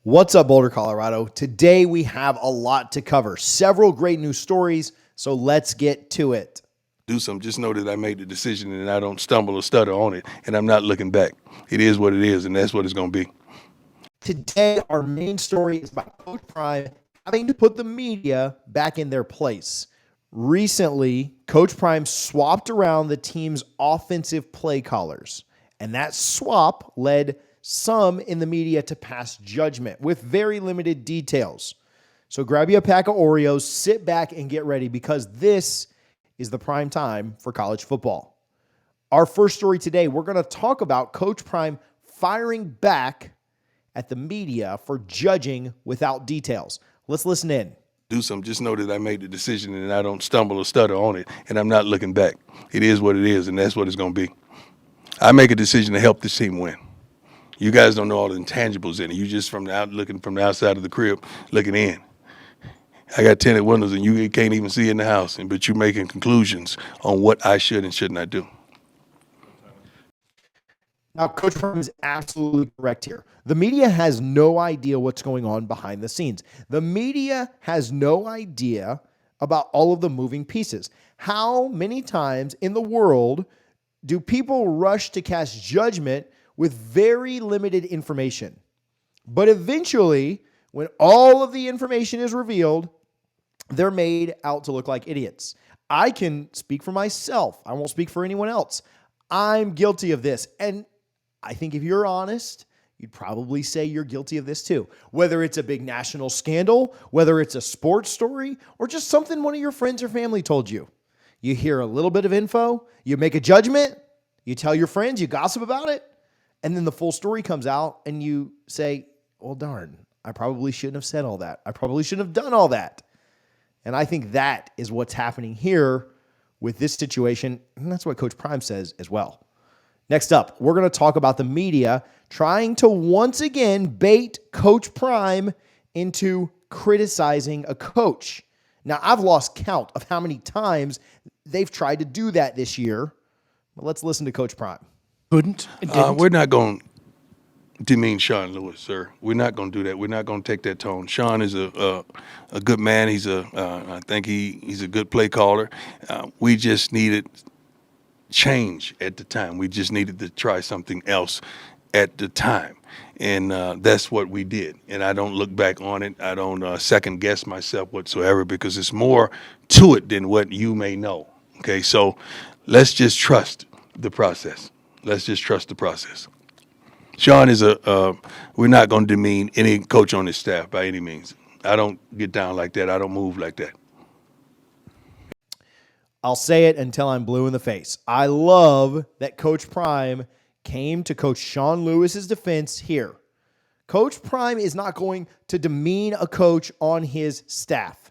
What's up, Boulder, Colorado? Today we have a lot to cover, several great news stories, so let's get to it. Do something, just know that I made the decision and I don't stumble or stutter on it, and I'm not looking back. It is what it is, and that's what it's going to be. Today, our main story is about Coach Prime having to put the media back in their place. Recently, Coach Prime swapped around the team's offensive play callers, and that swap led some in the media to pass judgment with very limited details. So grab you a pack of Oreos, sit back, and get ready because this is the prime time for college football. Our first story today, we're going to talk about Coach Prime firing back at the media for judging without details. Let's listen in. Do something, just know that I made the decision and I don't stumble or stutter on it, and I'm not looking back. It is what it is, and that's what it's going to be. I make a decision to help this team win. You guys don't know all the intangibles in it. You just looking from the outside of the crib, looking in. I got tinted windows, and you can't even see in the house, but you're making conclusions on what I should and should not do. Now, Coach Prime is absolutely correct here. The media has no idea what's going on behind the scenes. The media has no idea about all of the moving pieces. How many times in the world do people rush to cast judgment with very limited information? But eventually, when all of the information is revealed, they're made out to look like idiots. I can speak for myself. I won't speak for anyone else. I'm guilty of this. And I think if you're honest, you'd probably say you're guilty of this too. Whether it's a big national scandal, whether it's a sports story, or just something one of your friends or family told you. You hear a little bit of info, you make a judgment, you tell your friends, you gossip about it, and then the full story comes out and you say, well, darn, I probably shouldn't have said all that. I probably shouldn't have done all that. And I think that is what's happening here with this situation, and that's what Coach Prime says as well. Next up, we're going to talk about the media trying to once again bait Coach Prime into criticizing a coach. Now, I've lost count of how many times they've tried to do that this year, but let's listen to Coach Prime. We're not going to demean Sean Lewis, sir. We're not going to do that. We're not going to take that tone. Sean is a good man. I think he's a good play caller. We just needed change at the time. We just needed to try something else at the time. And that's what we did. And I don't look back on it. I don't second guess myself whatsoever because it's more to it than what you may know. Okay, so let's just trust the process. Let's just trust the process. Sean is we're not going to demean any coach on his staff by any means. I don't get down like that. I don't move like that. I'll say it until I'm blue in the face. I love that Coach Prime came to Coach Sean Lewis's defense here. Coach Prime is not going to demean a coach on his staff.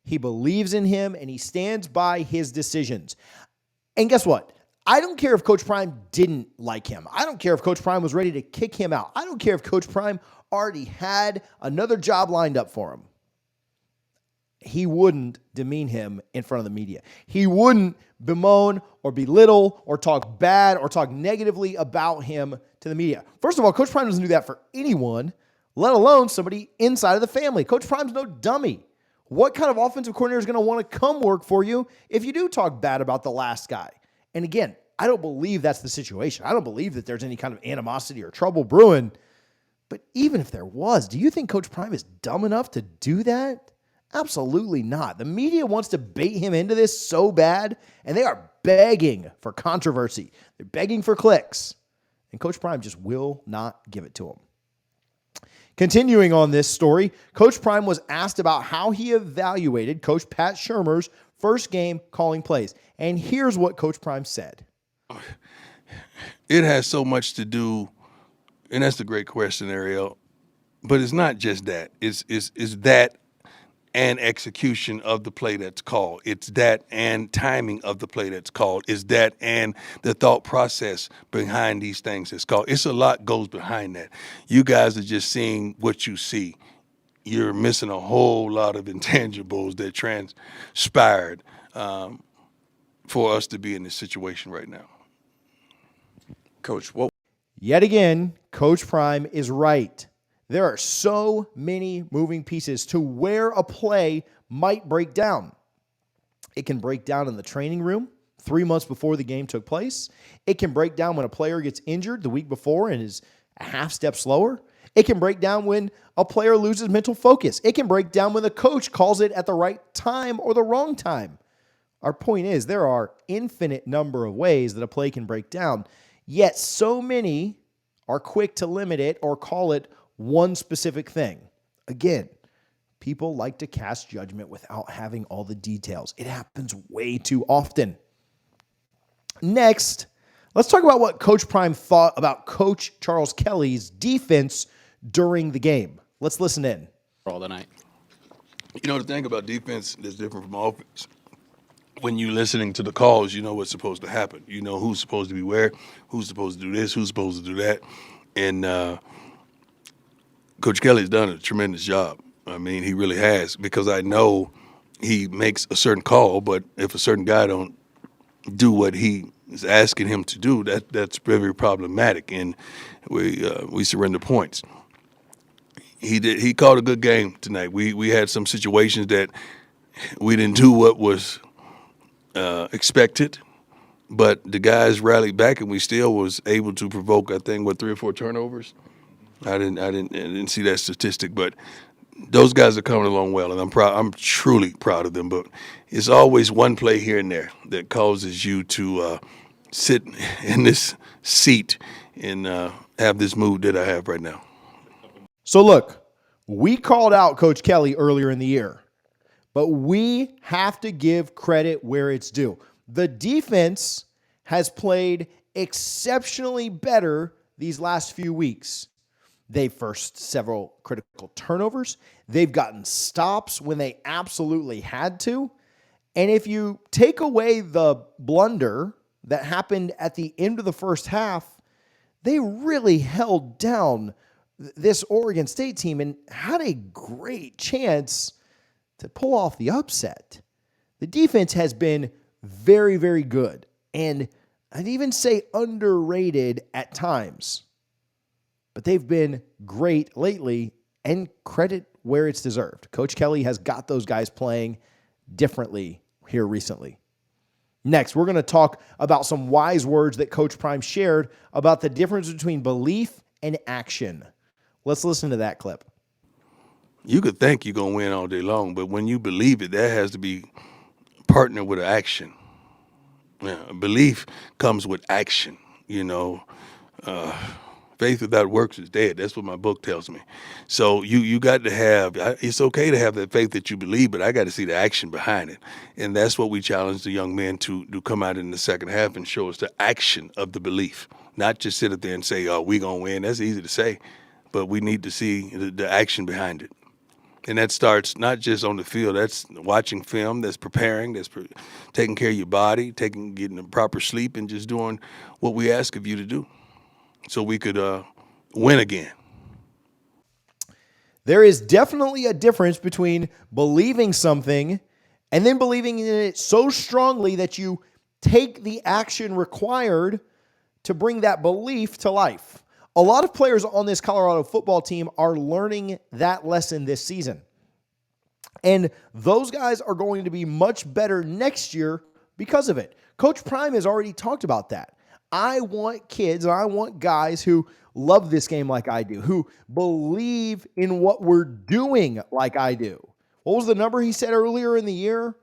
He believes in him and he stands by his decisions. And guess what? I don't care if Coach Prime didn't like him. I don't care if Coach Prime was ready to kick him out. I don't care if Coach Prime already had another job lined up for him. He wouldn't demean him in front of the media. He wouldn't bemoan or belittle or talk bad or talk negatively about him to the media. First of all, Coach Prime doesn't do that for anyone, let alone somebody inside of the family. Coach Prime's no dummy. What kind of offensive coordinator is going to want to come work for you if you do talk bad about the last guy? And again, I don't believe that's the situation. I don't believe that there's any kind of animosity or trouble brewing. But even if there was, do you think Coach Prime is dumb enough to do that? Absolutely not. The media wants to bait him into this so bad, and they are begging for controversy. They're begging for clicks, and Coach Prime just will not give it to them. Continuing on this story, Coach Prime was asked about how he evaluated Coach Pat Shurmur's first game calling plays, and here's what Coach Prime said. It has so much to do, and that's a great question, Ariel, but it's not just that. It's that and execution of the play that's called. It's that and timing of the play that's called. It's that and the thought process behind these things that's called. It's a lot goes behind that. You guys are just seeing what you see. You're missing a whole lot of intangibles that transpired for us to be in this situation right now. Coach, what? Yet again, Coach Prime is right. There are so many moving pieces to where a play might break down. It can break down in the training room 3 months before the game took place. It can break down when a player gets injured the week before and is a half step slower. It can break down when a player loses mental focus. It can break down when the coach calls it at the right time or the wrong time. Our point is there are infinite number of ways that a play can break down, yet so many are quick to limit it or call it one specific thing. Again, people like to cast judgment without having all the details. It happens way too often. Next, let's talk about what Coach Prime thought about Coach Charles Kelly's defense during the game. Let's listen in. All the night. You know, the thing about defense that's different from offense, when you're listening to the calls, you know what's supposed to happen. You know who's supposed to be where, who's supposed to do this, who's supposed to do that. And Coach Kelly's done a tremendous job. I mean, he really has, because I know he makes a certain call, but if a certain guy don't do what he is asking him to do, that's very problematic, and we surrender points. He called a good game tonight. We had some situations that we didn't do what was expected, but the guys rallied back, and we still was able to provoke, I think, 3 or 4 turnovers. I didn't see that statistic, but those guys are coming along well, and I'm proud. I'm truly proud of them. But it's always one play here and there that causes you to sit in this seat and have this mood that I have right now. So look, we called out Coach Kelly earlier in the year, but we have to give credit where it's due. The defense has played exceptionally better these last few weeks. They've forced several critical turnovers. They've gotten stops when they absolutely had to. And if you take away the blunder that happened at the end of the first half, they really held down this Oregon State team and had a great chance to pull off the upset. The defense has been very, very good, and I'd even say underrated at times. But they've been great lately, and credit where it's deserved. Coach Kelly has got those guys playing differently here recently. Next, we're going to talk about some wise words that Coach Prime shared about the difference between belief and action. Let's listen to that clip. You could think you're going to win all day long, but when you believe it, that has to be partnered with action. Yeah, belief comes with action, you know. Faith without works is dead. That's what my book tells me. So you got to have, it's okay to have that faith that you believe, but I got to see the action behind it. And that's what we challenge the young men to come out in the second half and show us the action of the belief, not just sit up there and say, oh, we going to win. That's easy to say, but we need to see the action behind it. And that starts not just on the field. That's watching film, that's preparing, that's taking care of your body, getting the proper sleep, and just doing what we ask of you to do, so we could win again. There is definitely a difference between believing something and then believing in it so strongly that you take the action required to bring that belief to life. A lot of players on this Colorado football team are learning that lesson this season. And those guys are going to be much better next year because of it. Coach Prime has already talked about that. I want kids, I want guys who love this game like I do, who believe in what we're doing like I do. What was the number he said earlier in the year?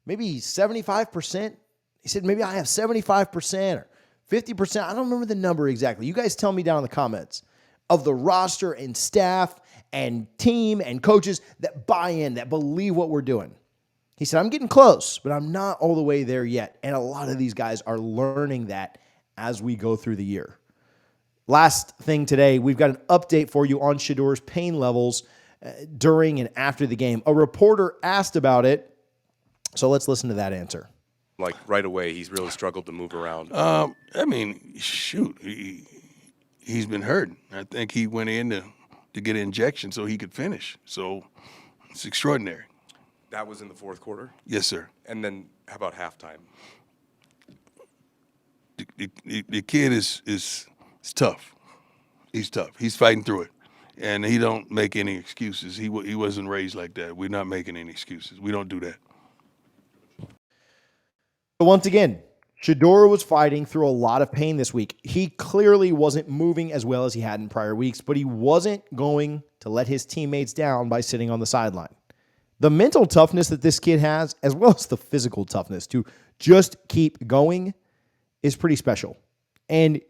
Maybe 75%. He said maybe I have 75% or 50%. I don't remember the number exactly. You guys tell me down in the comments of the roster and staff and team and coaches that buy in, that believe what we're doing. He said, I'm getting close, but I'm not all the way there yet. And a lot of these guys are learning that as we go through the year. Last thing today, we've got an update for you on Shedor's pain levels during and after the game. A reporter asked about it, so let's listen to that answer. Like right away, he's really struggled to move around. I mean, shoot, he's been hurt. I think he went in to get an injection so he could finish. So it's extraordinary. That was in the fourth quarter? Yes, sir. And then how about halftime? The kid is tough. He's tough. He's fighting through it. and he don't make any excuses. He wasn't raised like that. We're not making any excuses. We don't do that. But once again, Shedeur was fighting through a lot of pain this week. He clearly wasn't moving as well as he had in prior weeks, but he wasn't going to let his teammates down by sitting on the sideline. The mental toughness that this kid has, as well as the physical toughness to just keep going, is pretty special. And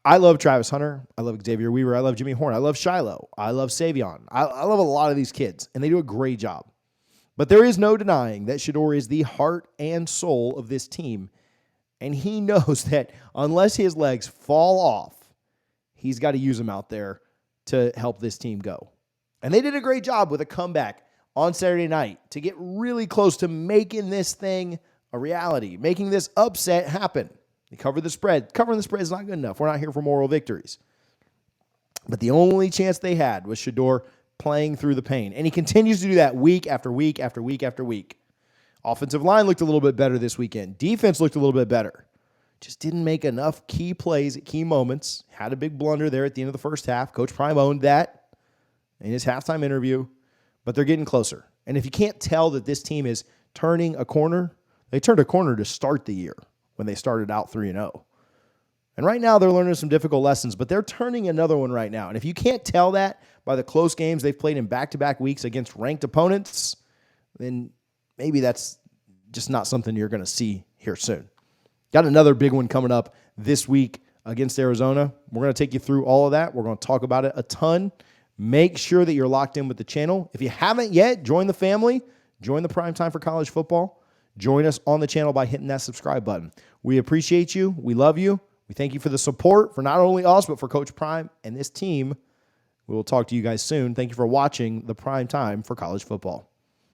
I love Travis Hunter. I love Xavier Weaver. I love Jimmy Horn. I love Shiloh. I love Savion. I love a lot of these kids, and they do a great job. But there is no denying that Shedeur is the heart and soul of this team. And he knows that unless his legs fall off, he's got to use them out there to help this team go. And they did a great job with a comeback on Saturday night to get really close to making this thing a reality, making this upset happen. They covered the spread. Covering the spread is not good enough. We're not here for moral victories. But the only chance they had was Shedeur playing through the pain. And he continues to do that week after week after week after week. Offensive line looked a little bit better this weekend. Defense looked a little bit better. Just didn't make enough key plays at key moments. Had a big blunder there at the end of the first half. Coach Prime owned that in his halftime interview. But they're getting closer. And if you can't tell that this team is turning a corner, they turned a corner to start the year when they started out 3-0. And right now they're learning some difficult lessons, but they're turning another one right now. And if you can't tell that by the close games they've played in back-to-back weeks against ranked opponents, then maybe that's just not something you're going to see here soon. Got another big one coming up this week against Arizona. We're going to take you through all of that. We're going to talk about it a ton. Make sure that you're locked in with the channel. If you haven't yet, join the family. Join the Prime Time for College Football. Join us on the channel by hitting that subscribe button. We appreciate you. We love you. We thank you for the support for not only us, but for Coach Prime and this team. We will talk to you guys soon. Thank you for watching the Prime Time for College Football.